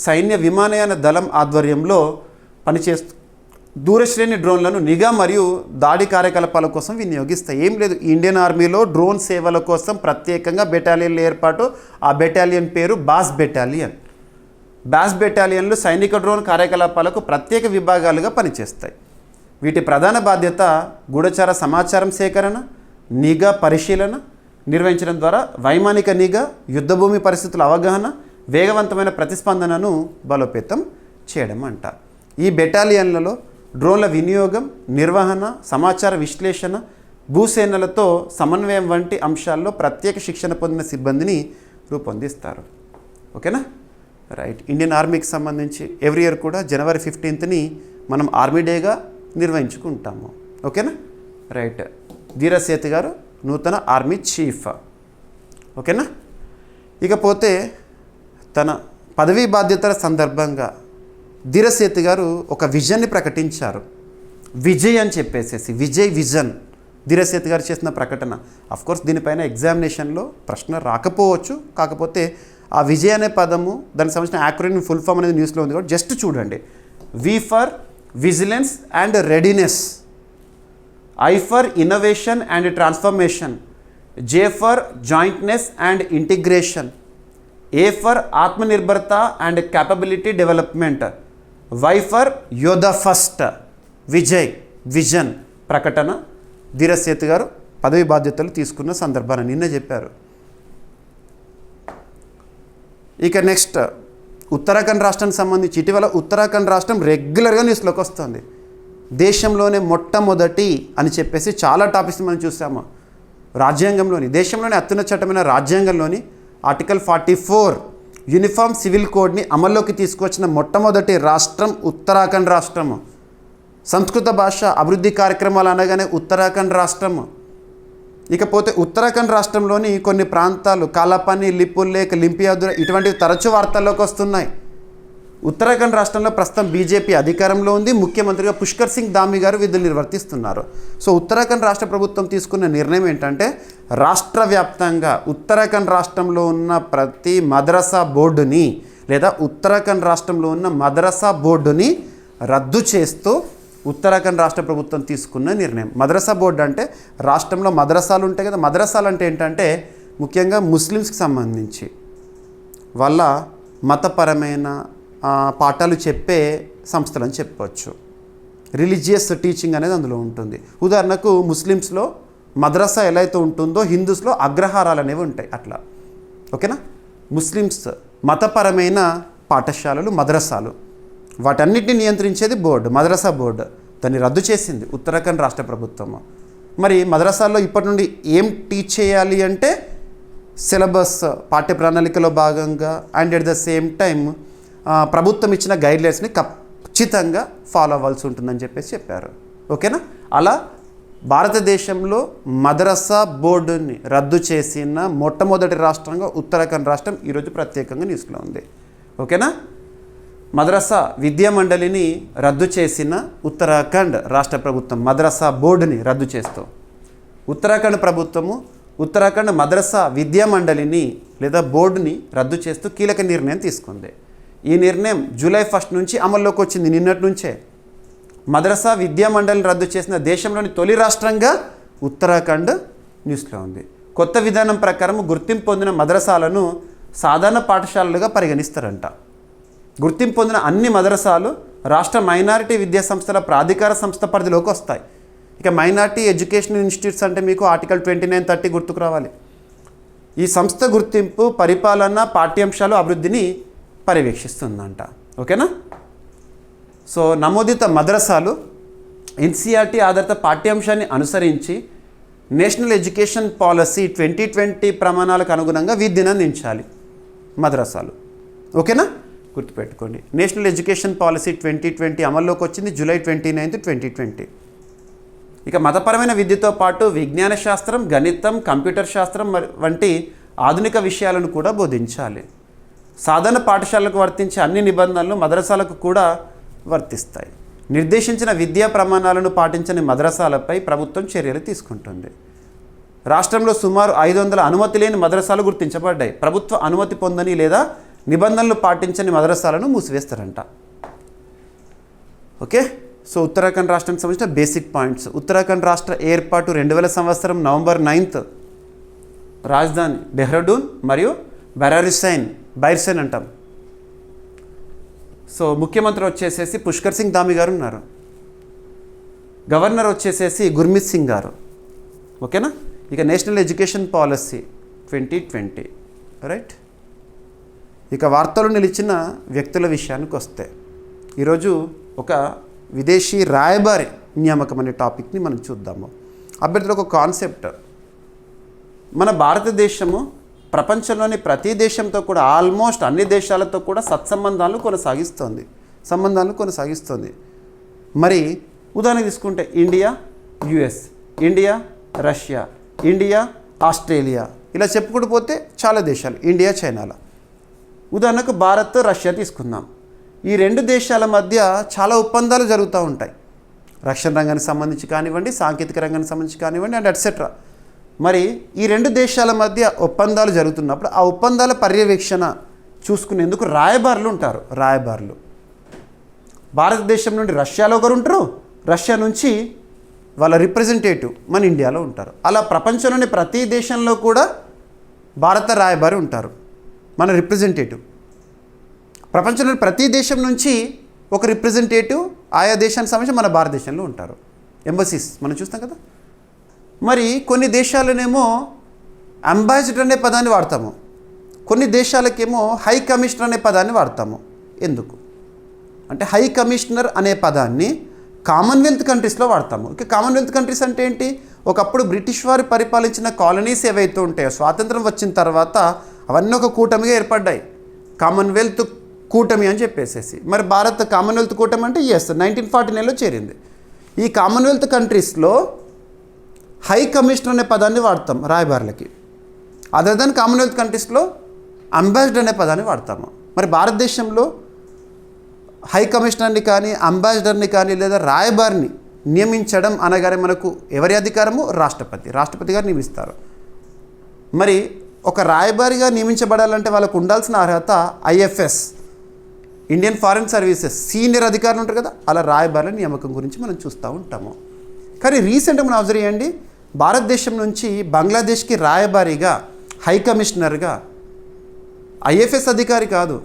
సైన్య విమానయాన దళం ఆధ్వర్యంలో పనిచేస్తూ దూరశ్రేణి డ్రోన్లను నిఘా మరియు దాడి కార్యకలాపాల కోసం వినియోగిస్తాయి. ఏం లేదు, ఇండియన్ ఆర్మీలో డ్రోన్ సేవల కోసం ప్రత్యేకంగా బెటాలియన్లు ఏర్పాటు. ఆ బెటాలియన్ పేరు బాస్ బెటాలియన్. బాస్ బెటాలియన్లు సైనిక డ్రోన్ కార్యకలాపాలకు ప్రత్యేక విభాగాలుగా పనిచేస్తాయి. వీటి ప్రధాన బాధ్యత గూఢచార సమాచారం సేకరణ, నిఘా పరిశీలన నిర్వహించడం ద్వారా వైమానిక నిఘా, యుద్ధభూమి పరిస్థితుల అవగాహన, వేగవంతమైన ప్రతిస్పందనను బలోపేతం చేయడం అంట. ఈ బెటాలియన్లలో డ్రోన్ల వినియోగం, నిర్వహణ, సమాచార విశ్లేషణ, భూసేనలతో సమన్వయం వంటి అంశాల్లో ప్రత్యేక శిక్షణ పొందిన సిబ్బందిని రూపొందిస్తారు. ఓకేనా? రైట్. ఇండియన్ ఆర్మీకి సంబంధించి ఎవ్రీ ఇయర్ కూడా జనవరి 15ని మనం ఆర్మీ డేగా నిర్వహించుకుంటాము. ఓకేనా? రైట్. ధీరజ్ సేత్ గారు నూతన ఆర్మీ చీఫ్. ఓకేనా? ఇకపోతే తన పదవీ బాధ్యతల సందర్భంగా ధీరజ్ సేత్ గారు ఒక విజన్ని ప్రకటించారు. విజయ్ అని చెప్పేసేసి విజయ్ విజన్ ధీరజ్ సేత్ గారు చేసిన ప్రకటన. అఫ్కోర్స్ దీనిపైన ఎగ్జామినేషన్లో ప్రశ్న రాకపోవచ్చు. కాకపోతే ఆ విజయ్ అనే పదము దానికి సంబంధించిన యాక్రోనిమ్ ఫుల్ ఫామ్ అనేది న్యూస్లో ఉంది కాబట్టి జస్ట్ చూడండి. V for vigilance and readiness, I for innovation and transformation, J for jointness and integration, A for Atmanirbharta and capability development, Y for Yodha first. Vijay vision ప్రకటన ధీరజ్ సేత్ గారు పదవి బాధ్యతలు తీసుకున్న సందర్భాన్ని నిన్న చెప్పారు. ఇక నెక్స్ట్ ఉత్తరాఖండ్ రాష్ట్రానికి సంబంధించి ఇటీవల ఉత్తరాఖండ్ రాష్ట్రం రెగ్యులర్గా న్యూస్లోకి వస్తుంది. దేశంలోనే మొట్టమొదటి అని చెప్పేసి చాలా టాపిక్స్ మనం చూసాము. రాజ్యాంగంలోని దేశంలోని అత్యున్నత చట్టమైన రాజ్యాంగంలోని ఆర్టికల్ 44 యూనిఫామ్ సివిల్ కోడ్ని అమల్లోకి తీసుకొచ్చిన మొట్టమొదటి రాష్ట్రం ఉత్తరాఖండ్ రాష్ట్రము. సంస్కృత భాష అభివృద్ధి కార్యక్రమాలు అనగానే ఉత్తరాఖండ్ రాష్ట్రము. ఇకపోతే ఉత్తరాఖండ్ రాష్ట్రంలోని కొన్ని ప్రాంతాలు కాలాపాని, లిపుల్ లేక్, లింపియాదురా ఇటువంటివి తరచూ వార్తల్లోకి వస్తున్నాయి. ఉత్తరాఖండ్ రాష్ట్రంలో ప్రస్తుతం బీజేపీ అధికారంలో ఉంది. ముఖ్యమంత్రిగా పుష్కర్ సింగ్ ధామీ గారు విధులు నిర్వర్తిస్తున్నారు. సో ఉత్తరాఖండ్ రాష్ట్ర ప్రభుత్వం తీసుకున్న నిర్ణయం ఏంటంటే రాష్ట్ర వ్యాప్తంగా ఉత్తరాఖండ్ రాష్ట్రంలో ఉన్న ప్రతి మద్రసా బోర్డుని లేదా ఉత్తరాఖండ్ రాష్ట్రంలో ఉన్న మద్రసా బోర్డుని రద్దు చేస్తూ ఉత్తరాఖండ్ రాష్ట్ర ప్రభుత్వం తీసుకున్న నిర్ణయం. మద్రసా బోర్డు అంటే రాష్ట్రంలో మద్రసాలు ఉంటాయి కదా. మద్రసాలు అంటే ఏంటంటే ముఖ్యంగా ముస్లిమ్స్కి సంబంధించి వాళ్ళ మతపరమైన పాఠాలు చెప్పే సంస్థలు అని చెప్పవచ్చు. రిలీజియస్ టీచింగ్ అనేది అందులో ఉంటుంది. ఉదాహరణకు ముస్లిమ్స్లో మద్రసా ఎలా అయితే ఉంటుందో హిందూస్లో అగ్రహారాలు అనేవి ఉంటాయి అట్లా. ఓకేనా? ముస్లిమ్స్ మతపరమైన పాఠశాలలు మద్రసాలు వాటన్నిటిని నియంత్రించేది బోర్డు, మద్రసా బోర్డు. దాన్ని రద్దు చేసింది ఉత్తరాఖండ్ రాష్ట్ర ప్రభుత్వము. మరి మద్రసాల్లో ఇప్పటి నుండి ఏం టీచ్ చేయాలి అంటే సిలబస్ పాఠ్య ప్రణాళికలో భాగంగా and at the same time ప్రభుత్వం ఇచ్చిన గైడ్లైన్స్ని ఖచ్చితంగా ఫాలో అవ్వాల్సి ఉంటుందని చెప్పారు. ఓకేనా? అలా భారతదేశంలో మద్రసా బోర్డుని రద్దు చేసిన మొట్టమొదటి రాష్ట్రంగా ఉత్తరాఖండ్ రాష్ట్రం ఈరోజు ప్రత్యేకంగా న్యూస్లో ఉంది. ఓకేనా? మద్రసా విద్యా మండలిని రద్దు చేసిన ఉత్తరాఖండ్ రాష్ట్ర ప్రభుత్వం మద్రసా బోర్డుని రద్దు చేస్తూ ఉత్తరాఖండ్ ప్రభుత్వము ఉత్తరాఖండ్ మద్రసా విద్యా మండలిని లేదా బోర్డుని రద్దు చేస్తూ కీలక నిర్ణయం తీసుకుంది. ఈ నిర్ణయం జూలై 1 నుంచి అమల్లోకి వచ్చింది, నిన్నటి నుంచే. మద్రసా విద్యా మండలిని రద్దు చేసిన దేశంలోని తొలి రాష్ట్రంగా ఉత్తరాఖండ్ న్యూస్లో ఉంది. కొత్త విధానం ప్రకారం గుర్తింపు పొందిన మద్రసాలను సాధారణ పాఠశాలలుగా పరిగణిస్తారంట. గుర్తింపు పొందిన అన్ని మద్రసాలు రాష్ట్ర మైనారిటీ విద్యా సంస్థల ప్రాధికార సంస్థ పరిధిలోకి వస్తాయి. ఇక మైనారిటీ ఎడ్యుకేషనల్ ఇన్స్టిట్యూట్స్ అంటే మీకు ఆర్టికల్ 2930 గుర్తుకు రావాలి. ఈ సంస్థ గుర్తింపు, పరిపాలన, పాఠ్యాంశాలు అభివృద్ధిని పర్యవేక్షిస్తుందంట. ఓకేనా? సో నమోదిత మద్రసాలు ఎన్సీఆర్టీ ఆధారిత పాఠ్యాంశాన్ని అనుసరించి నేషనల్ ఎడ్యుకేషన్ పాలసీ 2020 ప్రమాణాలకు అనుగుణంగా విద్యను అందించాలి మద్రసాలు. ఓకేనా? గుర్తుపెట్టుకోండి. నేషనల్ ఎడ్యుకేషన్ పాలసీ 2020 అమల్లోకి వచ్చింది జూలై 29, 2020. ఇక మతపరమైన విద్యతో పాటు విజ్ఞాన శాస్త్రం, గణితం, కంప్యూటర్ శాస్త్రం వంటి ఆధునిక విషయాలను కూడా బోధించాలి. సాధారణ పాఠశాలకు వర్తించే అన్ని నిబంధనలు మద్రసాలకు కూడా వర్తిస్తాయి. నిర్దేశించిన విద్యా ప్రమాణాలను పాటించని మద్రసాలపై ప్రభుత్వం చర్యలు తీసుకుంటుంది. రాష్ట్రంలో సుమారు 500 అనుమతి లేని మద్రసాలు గుర్తించబడ్డాయి. ప్రభుత్వ అనుమతి పొందని లేదా నిబంధనలు పాటించని మద్రసాలను మూసివేస్తారంట. ఓకే, సో ఉత్తరాఖండ్ రాష్ట్రానికి సంబంధించిన బేసిక్ పాయింట్స్. ఉత్తరాఖండ్ రాష్ట్ర ఏర్పాటు 2000 సంవత్సరం నవంబర్ 9. రాజధాని డెహ్రాడూన్ మరియు బైర్సైన్ అంటాం. సో ముఖ్యమంత్రి వచ్చేసేసి పుష్కర్ సింగ్ ధామి గారు ఉన్నారు. గవర్నర్ వచ్చేసేసి గుర్మిత్ సింగ్ గారు. ఓకేనా? ఇక నేషనల్ ఎడ్యుకేషన్ పాలసీ 2020, రైట్. ఇక వార్తలు నిలిచిన వ్యక్తుల విషయానికి వస్తే ఈరోజు ఒక విదేశీ రాయబారి నియామకం అనే టాపిక్ని మనం చూద్దాము. అభ్యర్థులు ఒక కాన్సెప్ట్, మన భారతదేశము ప్రపంచంలోని ప్రతి దేశంతో కూడా, ఆల్మోస్ట్ అన్ని దేశాలతో కూడా సంబంధాలను కొనసాగిస్తుంది. మరి ఉదాహరణ తీసుకుంటే India, US, India, Russia, India, Australia, ఇలా చెప్పుకుంటూ పోతే చాలా దేశాలు, ఇండియా, చైనాల. ఉదాహరణకు భారత్, రష్యా తీసుకుందాం. ఈ రెండు దేశాల మధ్య చాలా ఒప్పందాలు జరుగుతూ ఉంటాయి. రక్షణ రంగానికి సంబంధించి కానివ్వండి, సాంకేతిక రంగానికి సంబంధించి కానివ్వండి, అండ్ ఎట్సెట్రా. మరి ఈ రెండు దేశాల మధ్య ఒప్పందాలు జరుగుతున్నప్పుడు ఆ ఒప్పందాల పర్యవేక్షణ చూసుకునేందుకు రాయబారులు ఉంటారు. రాయబారులు భారతదేశం నుండి రష్యాలో ఒకరు ఉంటారు, రష్యా నుంచి వాళ్ళ రిప్రజెంటేటివ్ మన ఇండియాలో ఉంటారు. అలా ప్రపంచంలోని ప్రతి దేశంలో కూడా భారత రాయబారి ఉంటారు, మన రిప్రజెంటేటివ్. ప్రపంచంలోని ప్రతి దేశం నుంచి ఒక రిప్రజెంటేటివ్ ఆయా దేశానికి సంబంధించి మన భారతదేశంలో ఉంటారు. ఎంబసీస్ మనం చూస్తాం కదా. మరి కొన్ని దేశాలనేమో అంబాసిడర్ అనే పదాన్ని వాడతాము, కొన్ని దేశాలకేమో హై కమిషనర్ అనే పదాన్ని వాడతాము. ఎందుకు అంటే హై కమిషనర్ అనే పదాన్ని కామన్వెల్త్ కంట్రీస్లో వాడతాము. ఓకే, కామన్వెల్త్ కంట్రీస్ అంటే ఏంటి? ఒకప్పుడు బ్రిటిష్ వారు పరిపాలించిన కాలనీస్ ఏవైతే ఉంటాయో స్వాతంత్రం వచ్చిన తర్వాత అవన్నీ ఒక కూటమిగా ఏర్పడ్డాయి, కామన్వెల్త్ కూటమి అని చెప్పేసేసి. మరి భారత్ కామన్వెల్త్ కూటమి అంటే 1949లో చేరింది. ఈ కామన్వెల్త్ కంట్రీస్లో హై కమిషనర్ అనే పదాన్ని వాడతాం రాయబారులకి. అదర్ దెన్ కామన్వెల్త్ కంట్రీస్లో అంబాసిడర్ అనే పదాన్ని వాడతాము. మరి భారతదేశంలో హై కమిషనర్ని కానీ, అంబాసిడర్ని కానీ, లేదా రాయబారిని నియమించడం అనగానే మనకు ఎవరి అధికారము? రాష్ట్రపతి గారు నియమిస్తారు. మరి ఒక రాయబారిగా నియమించబడాలంటే వాళ్ళకు ఉండాల్సిన అర్హత IFS, Indian foreign services senior అధికారులు ఉంటారు కదా, అలా రాయబారుల నియామకం గురించి మనం చూస్తూ ఉంటాము. కానీ రీసెంట్గా మనం అబ్జర్వ్ చేయండి, భారతదేశం నుంచి బంగ్లాదేశ్కి రాయబారిగా, హై కమిషనర్గా ఐఎఫ్ఎస్ అధికారి కాదు,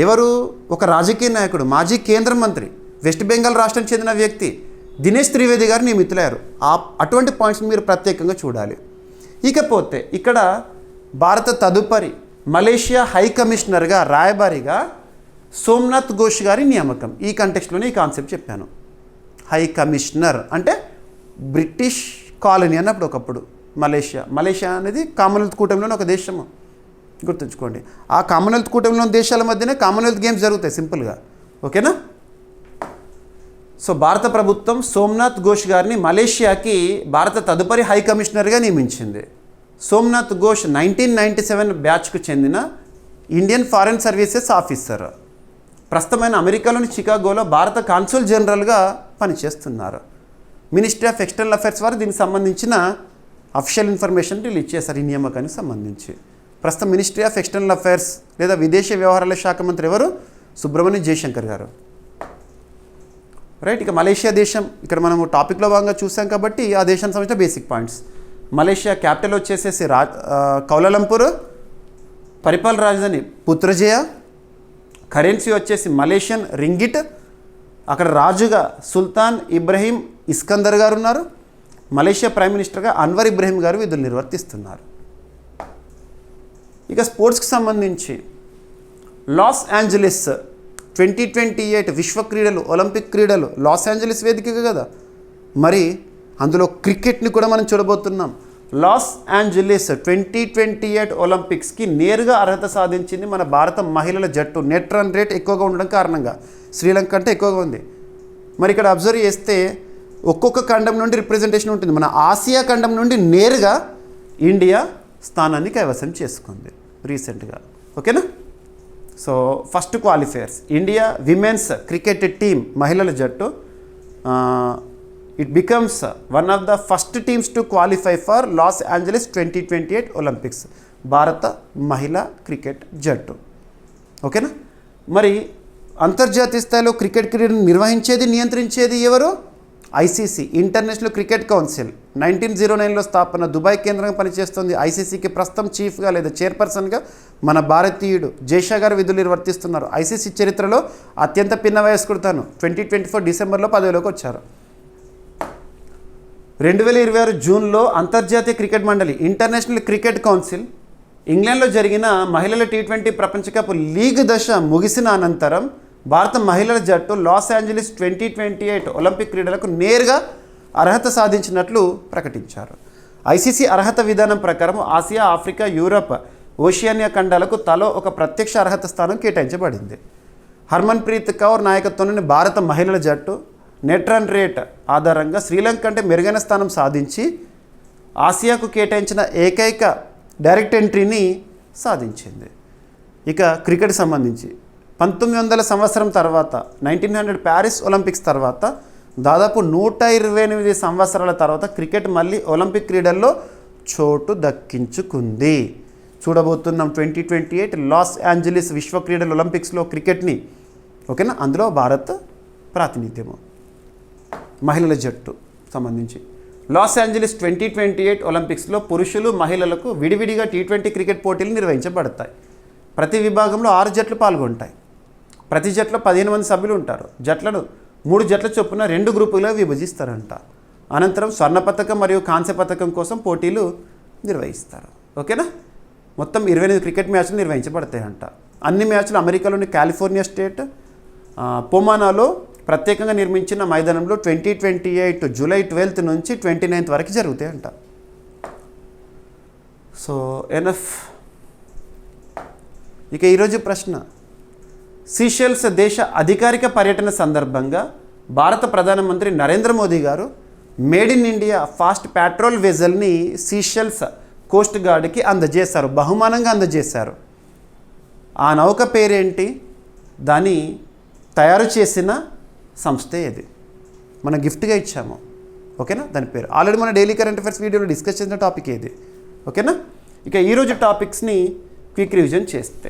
ఎవరు? ఒక రాజకీయ నాయకుడు, మాజీ కేంద్ర మంత్రి, వెస్ట్ బెంగాల్ రాష్ట్రానికి చెందిన వ్యక్తి దినేష్ త్రివేది గారు నియమితులయ్యారు. అటువంటి పాయింట్స్ మీరు ప్రత్యేకంగా చూడాలి. ఇకపోతే ఇక్కడ భారత తదుపరి మలేషియా హై కమిషనర్గా, రాయబారిగా సోమనాథ్ ఘోష్ గారి నియామకం. ఈ కంటెక్స్ట్లోనే ఈ కాన్సెప్ట్ చెప్పాను. హై కమిషనర్ అంటే బ్రిటిష్ కాలనీ అన్నప్పుడు ఒకప్పుడు మలేషియా అనేది కామన్వెల్త్ కూటమిలోని ఒక దేశము, గుర్తుంచుకోండి. ఆ కామన్వెల్త్ కూటమిలోని దేశాల మధ్యనే కామన్వెల్త్ గేమ్స్ జరుగుతాయి సింపుల్గా. ఓకేనా? సో భారత ప్రభుత్వం సోమనాథ్ ఘోష్ గారిని మలేషియాకి భారత తదుపరి హై కమిషనర్గా నియమించింది. సోమనాథ్ ఘోష్ 1997 బ్యాచ్కు చెందిన ఇండియన్ ఫారిన్ సర్వీసెస్ ఆఫీసర్. ప్రస్తుతమైన అమెరికాలోని చికాగోలో భారత కాన్సుల్ జనరల్గా పనిచేస్తున్నారు. మినిస్ట్రీ ఆఫ్ ఎక్స్టర్నల్ అఫైర్స్ వారు దీనికి సంబంధించిన అఫీషియల్ ఇన్ఫర్మేషన్ రిలీజ్ చేశారు ఈ నియామకానికి సంబంధించి. ప్రస్తుతం మినిస్ట్రీ ఆఫ్ ఎక్స్టర్నల్ అఫైర్స్ లేదా విదేశీ వ్యవహారాల శాఖ మంత్రి ఎవరు? సుబ్రహ్మణ్యం జయశంకర్ గారు. రైట్. ఇక మలేషియా దేశం ఇక్కడ మనము టాపిక్లో భాగంగా చూసాం కాబట్టి ఆ దేశానికి సంబంధించిన బేసిక్ పాయింట్స్. మలేషియా క్యాపిటల్ వచ్చేసేసి కౌలాలంపూర్, పరిపాలన రాజధాని పుత్రజయ, కరెన్సీ వచ్చేసి మలేషియన్ రింగిట్, అక్కడ రాజుగా సుల్తాన్ ఇబ్రహీం ఇస్కందర్ గారు ఉన్నారు. మలేషియా ప్రైమ్ మినిస్టర్గా అన్వర్ ఇబ్రహీం గారు విధులు నిర్వర్తిస్తున్నారు. ఇక స్పోర్ట్స్కి సంబంధించి లాస్ ఏంజలీస్ 2028 విశ్వ క్రీడలు, ఒలింపిక్ క్రీడలు లాస్ ఏంజలీస్ వేదికగా కదా, మరి అందులో క్రికెట్ని కూడా మనం చూడబోతున్నాం. లాస్ ఏంజలీస్ 2028 ఒలింపిక్స్కి నేరుగా అర్హత సాధించింది మన భారత మహిళల జట్టు. నెట్ రన్ రేట్ ఎక్కువగా ఉండడం కారణంగా శ్రీలంక కంటే ఎక్కువగా ఉంది. మరి ఇక్కడ అబ్జర్వ్ చేస్తే ఒక్కొక్క ఖండం నుండి రిప్రజెంటేషన్ ఉంటుంది. మన ఆసియా ఖండం నుండి నేరుగా ఇండియా స్థానాన్ని కైవసం చేసుకుంది రీసెంట్గా. ఓకేనా? So first qualifiers India women's cricket team, మహిళల జట్టు, it becomes one of the first teams to qualify for loss Angeles 2028 Olympics, భారత మహిళా క్రికెట్ జట్టు. ఓకేనా? మరి అంతర్జాతీయ స్థాయిలో క్రికెట్ క్రీడను నిర్వహించేది, నియంత్రించేది ఎవరు? ICC, International Cricket Council. 1909లో స్థాపన, దుబాయ్ కేంద్రంగా పనిచేస్తుంది. ఐసీసీకి ప్రస్తుతం చీఫ్గా లేదా చైర్పర్సన్గా మన భారతీయుడు జైషా గారు విధులు నిర్వర్తిస్తున్నారు. ఐసీసీ చరిత్రలో అత్యంత పిన్న వయస్కుడు. 2024 డిసెంబర్లో పదవిలోకి వచ్చారు. 2026 జూన్లో అంతర్జాతీయ క్రికెట్ మండలి, ఇంటర్నేషనల్ క్రికెట్ కౌన్సిల్, ఇంగ్లాండ్లో జరిగిన మహిళల T20 ప్రపంచ కప్ లీగ్ దశ ముగిసిన అనంతరం భారత మహిళల జట్టు లాస్ ఏంజలీస్ 2028 ఒలింపిక్ క్రీడలకు నేరుగా అర్హత సాధించినట్లు ప్రకటించారు. ఐసీసీ అర్హత విధానం ప్రకారం ఆసియా, ఆఫ్రికా, యూరప్, ఓషియానియా ఖండాలకు తలో ఒక ప్రత్యక్ష అర్హత స్థానం కేటాయించబడింది. హర్మన్ప్రీత్ కౌర్ నాయకత్వంలోని భారత మహిళల జట్టు నెట్ రన్ రేట్ ఆధారంగా శ్రీలంక కంటే మెరుగైన స్థానం సాధించి ఆసియాకు కేటాయించిన ఏకైక డైరెక్ట్ ఎంట్రీని సాధించింది. ఇక క్రికెట్ సంబంధించి 1900 సంవత్సరం తర్వాత 1900 ప్యారిస్ ఒలింపిక్స్ తర్వాత దాదాపు 128 సంవత్సరాల తర్వాత క్రికెట్ మళ్ళీ ఒలింపిక్ క్రీడల్లో చోటు దక్కించుకుంది. చూడబోతున్నాం 2028 లాస్ ఏంజలీస్ విశ్వ క్రీడలు ఒలింపిక్స్లో క్రికెట్ని. ఓకేనా? అందులో భారత్ ప్రాతినిధ్యము, మహిళల జట్టు సంబంధించి. లాస్ ఏంజలీస్ 2028 ఒలింపిక్స్లో పురుషులు, మహిళలకు విడివిడిగా T20 క్రికెట్ పోటీలు నిర్వహించబడతాయి. ప్రతి విభాగంలో 6 జట్లు పాల్గొంటాయి. ప్రతి జట్లో 15 మంది సభ్యులు ఉంటారు. జట్లను 3 జట్ల చొప్పున 2 గ్రూపులుగా విభజిస్తారంట. అనంతరం స్వర్ణ పథకం మరియు కాంస్య పథకం కోసం పోటీలు నిర్వహిస్తారు. ఓకేనా? మొత్తం 28 క్రికెట్ మ్యాచ్లు నిర్వహించబడతాయంట. అన్ని మ్యాచ్లు అమెరికాలోని కాలిఫోర్నియా స్టేట్ పొమానాలో ప్రత్యేకంగా నిర్మించిన మైదానంలో 2028 జూలై 12 నుంచి 29 వరకు జరుగుతాయంట. So enough. ఇక ఈరోజు ప్రశ్న, సీషెల్స్ దేశ అధికారిక పర్యటన సందర్భంగా భారత ప్రధానమంత్రి నరేంద్ర మోదీ గారు made in India fast patrol వెజల్ని సీషెల్స్ కోస్ట్ గార్డ్కి అందజేశారు, బహుమానంగా అందజేశారు. ఆ నౌక పేరేంటి? దాన్ని తయారు చేసిన సంస్థే ఇది, మన గిఫ్ట్గా ఇచ్చాము. ఓకేనా? దాని పేరు ఆల్రెడీ మన డైలీ కరెంట్ అఫైర్స్ వీడియోలో డిస్కస్ చేసిన టాపిక్ ఇది. ఓకేనా? ఇక ఈరోజు టాపిక్స్ని క్విక్ రివిజన్ చేస్తే,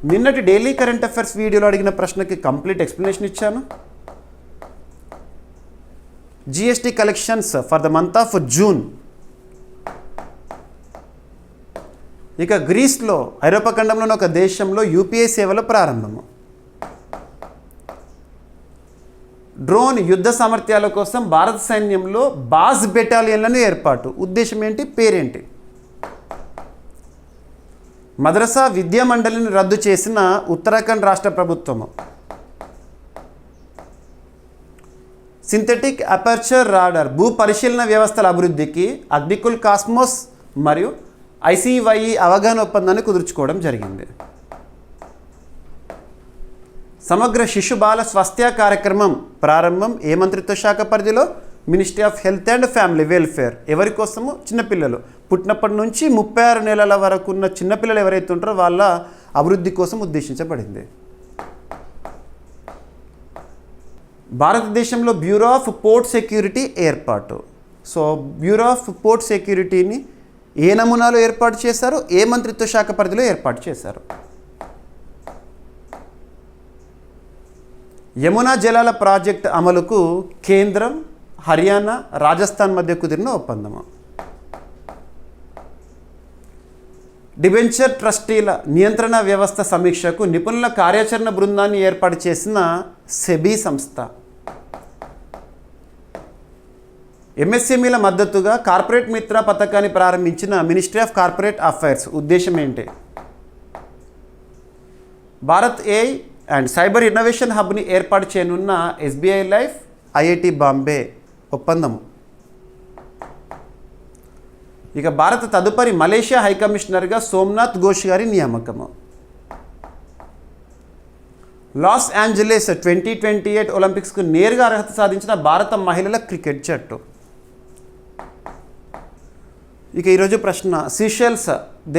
నిన్నటి డైలీ కరెంట్ అఫైర్స్ వీడియోలో అడిగిన ప్రశ్నకి కంప్లీట్ ఎక్స్ప్లెనేషన్ ఇచ్చాను. GST collections for the month of June. ఇక గ్రీస్లో, ఐరోపా ఖండంలోని ఒక దేశంలో యూపీఐ సేవల ప్రారంభము. డ్రోన్ యుద్ధ సామర్థ్యాల కోసం భారత సైన్యంలో బాజ్ బెటాలియన్లను ఏర్పాటు. ఉద్దేశం ఏంటి? పేరేంటి? మద్రసా విద్యా మండలిని రద్దు చేసిన ఉత్తరాఖండ్ రాష్ట్ర ప్రభుత్వము. సింథెటిక్ అపర్చర్ రాడార్ భూ పరిశీలన వ్యవస్థల అభివృద్ధికి అగ్నికుల్ కాస్మోస్ మరియు ఐసీవైఈ అవగాహన ఒప్పందాన్ని కుదుర్చుకోవడం జరిగింది. సమగ్ర శిశు బాల స్వాస్థ్య కార్యక్రమం ప్రారంభం ఏ మంత్రిత్వ శాఖ పరిధిలో? Ministry of health and family welfare. ఎవరి కోసము? చిన్నపిల్లలు. పుట్టినప్పటి నుంచి 36 నెలల వరకు ఉన్న చిన్నపిల్లలు ఎవరైతే ఉంటారో వాళ్ళ అభివృద్ధి కోసం ఉద్దేశించబడింది. భారతదేశంలో బ్యూరో ఆఫ్ పోర్ట్ సెక్యూరిటీ ఏర్పాటు. సో బ్యూరో ఆఫ్ పోర్ట్ సెక్యూరిటీని ఏ నమూనాలో ఏర్పాటు చేశారు, ఏ మంత్రిత్వ శాఖ పరిధిలో ఏర్పాటు చేశారు? యమునా జలాల ప్రాజెక్టు అమలుకు కేంద్రం, హర్యానా, రాజస్థాన్ మధ్య కుదిరిన ఒప్పందము. డిబెంచర్ ట్రస్టీల నియంత్రణ వ్యవస్థ సమీక్షకు నిపుణుల కార్యాచరణ బృందాన్ని ఏర్పాటు చేసిన సెబీ సంస్థ. ఎంఎస్ఎంఈల మద్దతుగా కార్పొరేట్ మిత్ర పథకాన్ని ప్రారంభించిన మినిస్ట్రీ ఆఫ్ కార్పొరేట్ అఫైర్స్ ఉద్దేశం ఏంటి? Bharat AI and cyber innovation హబ్ని ఏర్పాటు చేయనున్న ఎస్బీఐ లైఫ్, ఐఐటి బాంబే ఒప్పందము. ఇక భారత తదుపరి మలేషియా హైకమిషనర్గా సోమ్నాథ్ ఘోష్ గారి నియామకము. లాస్ ఏంజలీస్ 2028 ఒలింపిక్స్కు నేరుగా అర్హత సాధించిన భారత మహిళల క్రికెట్ జట్టు. ఇక ఈరోజు ప్రశ్న, సీషెల్స్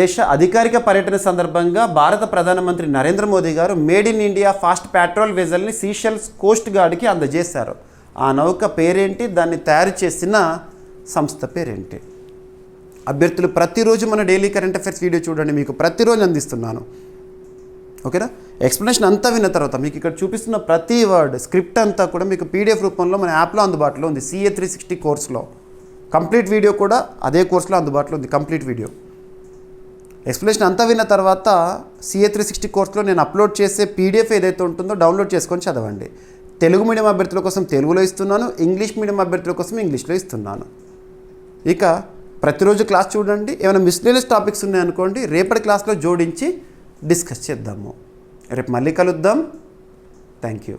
దేశ అధికారిక పర్యటన సందర్భంగా భారత ప్రధానమంత్రి నరేంద్ర మోదీ గారు made in India fast patrol వెజల్ని సీషెల్స్ కోస్ట్ గార్డ్కి అందజేశారు. ఆ నౌక పేరేంటి, దాన్ని తయారు చేసిన సంస్థ పేరేంటి? అభ్యర్థులు ప్రతిరోజు మన డైలీ కరెంట్ అఫైర్స్ వీడియో చూడండి, మీకు ప్రతిరోజు అందిస్తున్నాను. ఓకేనా? ఎక్స్ప్లెనేషన్ అంతా విన్న తర్వాత మీకు ఇక్కడ చూపిస్తున్న ప్రతి వర్డ్ స్క్రిప్ట్ అంతా కూడా మీకు పీడిఎఫ్ రూపంలో మన యాప్లో అందుబాటులో ఉంది. CA 360 కోర్సులో కంప్లీట్ వీడియో కూడా అదే కోర్సులో అందుబాటులో ఉంది. కంప్లీట్ వీడియో ఎక్స్ప్లెనేషన్ అంతా విన్న తర్వాత CA 360 కోర్సులో నేను అప్లోడ్ చేసే పీడిఎఫ్ ఏదైతే ఉంటుందో డౌన్లోడ్ చేసుకొని చదవండి. తెలుగు మీడియం అభ్యర్థుల కోసం తెలుగులో ఇస్తున్నాను, ఇంగ్లీష్ మీడియం అభ్యర్థుల కోసం ఇంగ్లీష్లో ఇస్తున్నాను. ఇక ప్రతిరోజు క్లాస్ చూడండి. ఏమైనా మిస్లేనియస్ టాపిక్స్ ఉన్నాయనుకోండి, రేపటి క్లాస్లో జోడించి డిస్కస్ చేద్దాము. రేపు మళ్ళీ కలుద్దాం. Thank you.